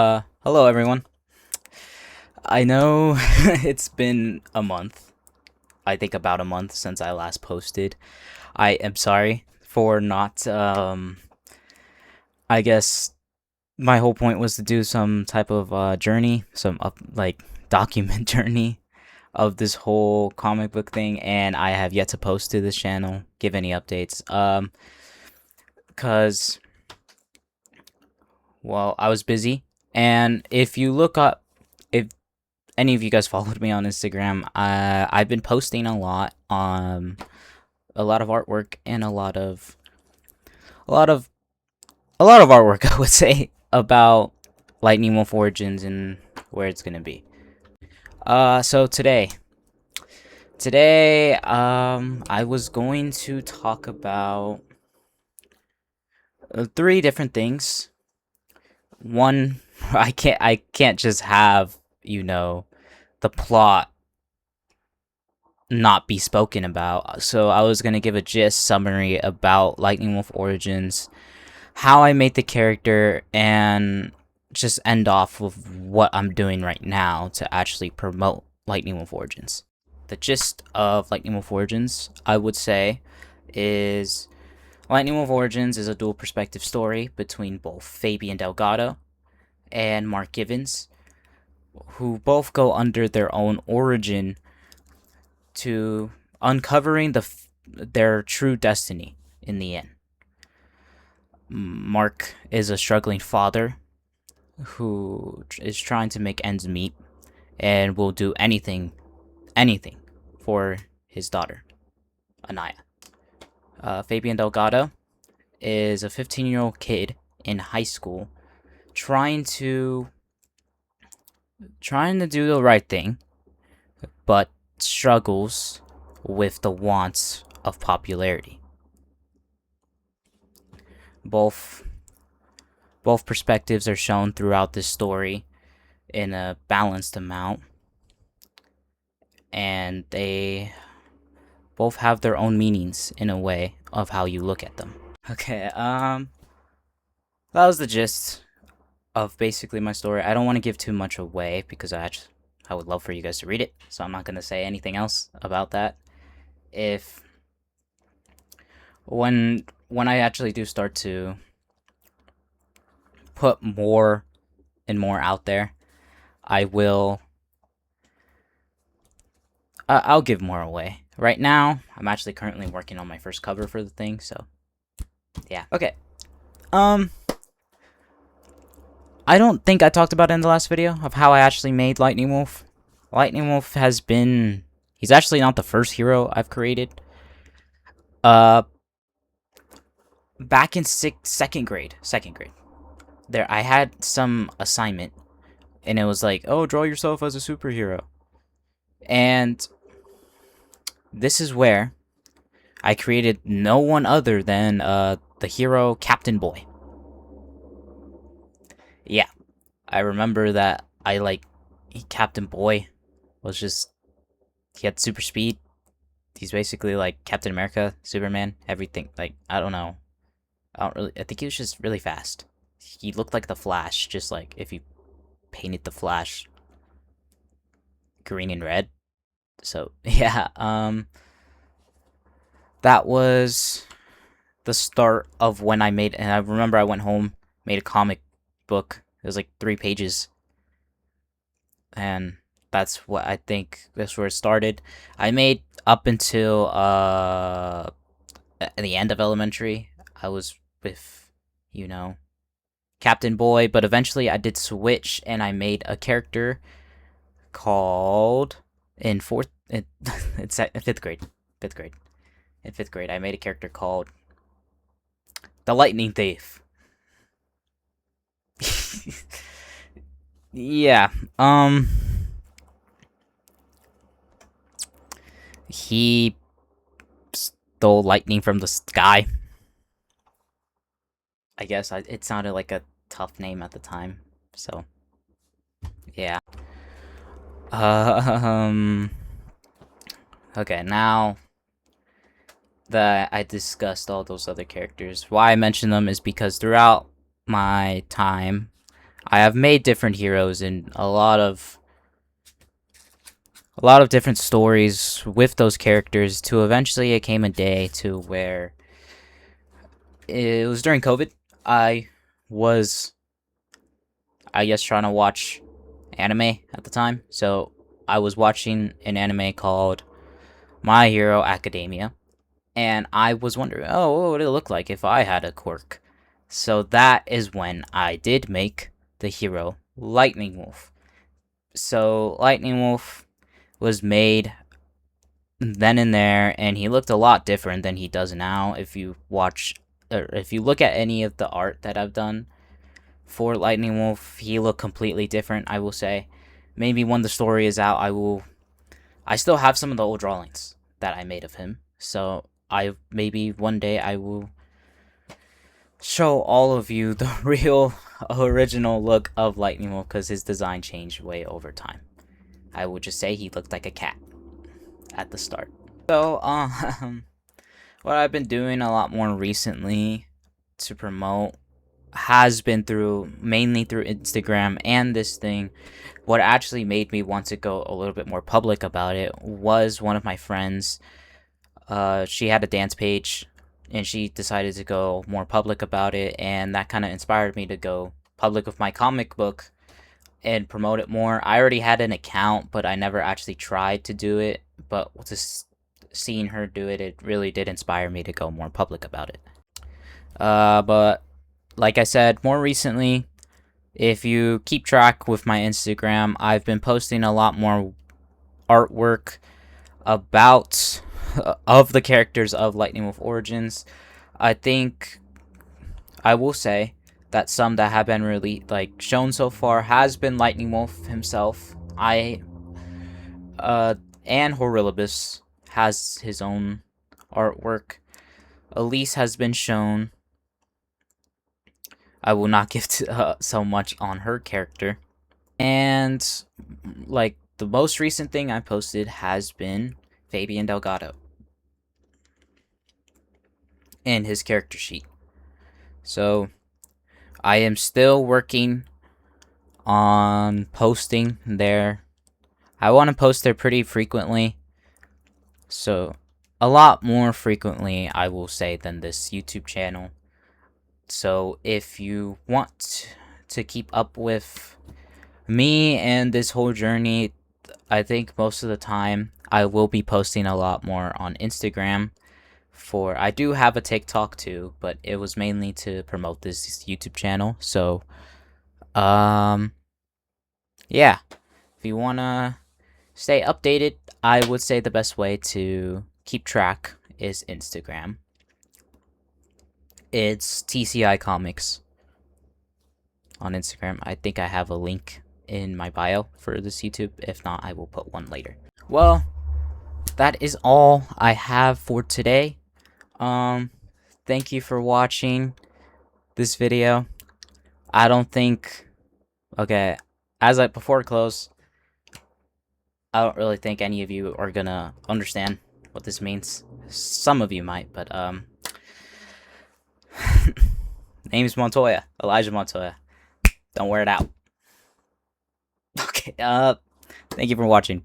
Hello everyone. I know it's been a month. I think about a month since I last posted. I am sorry for not I guess my whole point was to do some type of journey, some document journey of this whole comic book thing, and I have yet to post to this channel, give any updates. Cuz well, I was busy, and if you look up, if any of you guys followed me on Instagram, I've been posting a lot of artwork and a lot of a lot of artwork I would say about Lightning Wolf Origins and where it's gonna be. So today I was going to talk about three different things. One, I can't just have the plot not be spoken about. So I was gonna give a gist summary about Lightning Wolf Origins, how I made the character, and just end off with what I'm doing right now to actually promote Lightning Wolf Origins. The gist of Lightning Wolf Origins, I would say, is Lightning Wolf Origins is a dual perspective story between both Fabian Delgado and Mark Givens, who both go under their own origin to uncovering their true destiny in the end. Mark is a struggling father who is trying to make ends meet and will do anything for his daughter, Anaya. Fabian Delgado is a 15-year-old kid in high school trying to do the right thing, but struggles with the wants of popularity. Both perspectives are shown throughout this story in a balanced amount, and they both have their own meanings in a way of how you look at them. Okay, that was the gist of basically my story. I don't want to give too much away because I would love for you guys to read it, so I'm not going to say anything else about that. If when I actually do start to put more and more out there, I will I'll give more away. Right now, I'm actually currently working on my first cover for the thing, so yeah. Okay. I don't think I talked about it in the last video of how I actually made Lightning Wolf. Lightning Wolf he's actually not the first hero I've created. Back in second grade, there I had some assignment, and it was like, oh, draw yourself as a superhero. And this is where I created no one other than the hero Captain Boy. Yeah, I remember that Captain Boy was just, he had super speed. He's basically like Captain America, Superman, everything. Like, I don't know. I think he was just really fast. He looked like the Flash, just like if you painted the Flash green and red. So, yeah, that was the start of when I made, and I remember I went home, made a comic book. It was like 3 pages, and that's where it started. I made up until at the end of elementary. I was with, Captain Boy, but eventually I did switch and I made a character called in fifth grade. In fifth grade, I made a character called the Lightning Thief. Yeah. He stole lightning from the sky. I guess it sounded like a tough name at the time. So, yeah. Okay, now that I discussed all those other characters, why I mention them is because throughout my time, I have made different heroes in a lot of different stories with those characters to eventually it came a day to where it was during COVID. I was, I guess, trying to watch anime at the time. So I was watching an anime called My Hero Academia. And I was wondering, oh, what would it look like if I had a quirk? So that is when I did make the hero Lightning Wolf. So Lightning Wolf was made then and there, and he looked a lot different than he does now. If you watch, or if you look at any of the art that I've done for Lightning Wolf, he looked completely different. I will say, maybe when the story is out, I still have some of the old drawings that I made of him. So I maybe one day I will show all of you the real original look of Lightning Wolf because his design changed way over time. I would just say he looked like a cat at the start. So, what I've been doing a lot more recently to promote has been mainly through Instagram and this thing. What actually made me want to go a little bit more public about it was one of my friends. She had a dance page and she decided to go more public about it, and that kind of inspired me to go public with my comic book and promote it more. I already had an account, but I never actually tried to do it. But just seeing her do it, it really did inspire me to go more public about it. But like I said, more recently, if you keep track with my Instagram, I've been posting a lot more artwork about of the characters of Lightning Wolf Origins. I think I will say that some that have been really shown so far has been Lightning Wolf himself. And Horribus has his own artwork. Elise has been shown. I will not give so much on her character. And the most recent thing I posted has been Fabian Delgado and his character sheet. So I am still working on posting there. I want to post there pretty frequently. So a lot more frequently, I will say, than this YouTube channel. So if you want to keep up with me and this whole journey, I think most of the time I will be posting a lot more on Instagram. I do have a TikTok too, but it was mainly to promote this YouTube channel. So yeah, if you wanna stay updated, I would say the best way to keep track is Instagram. It's TCI Comics on Instagram. I think I have a link in my bio for this YouTube. If not, I will put one later. Well, that is all I have for today. Thank you for watching this video. I don't think, okay, before I close, I don't really think any of you are gonna understand what this means. Some of you might, but name's Montoya, Elijah Montoya. Don't wear it out. Okay, thank you for watching.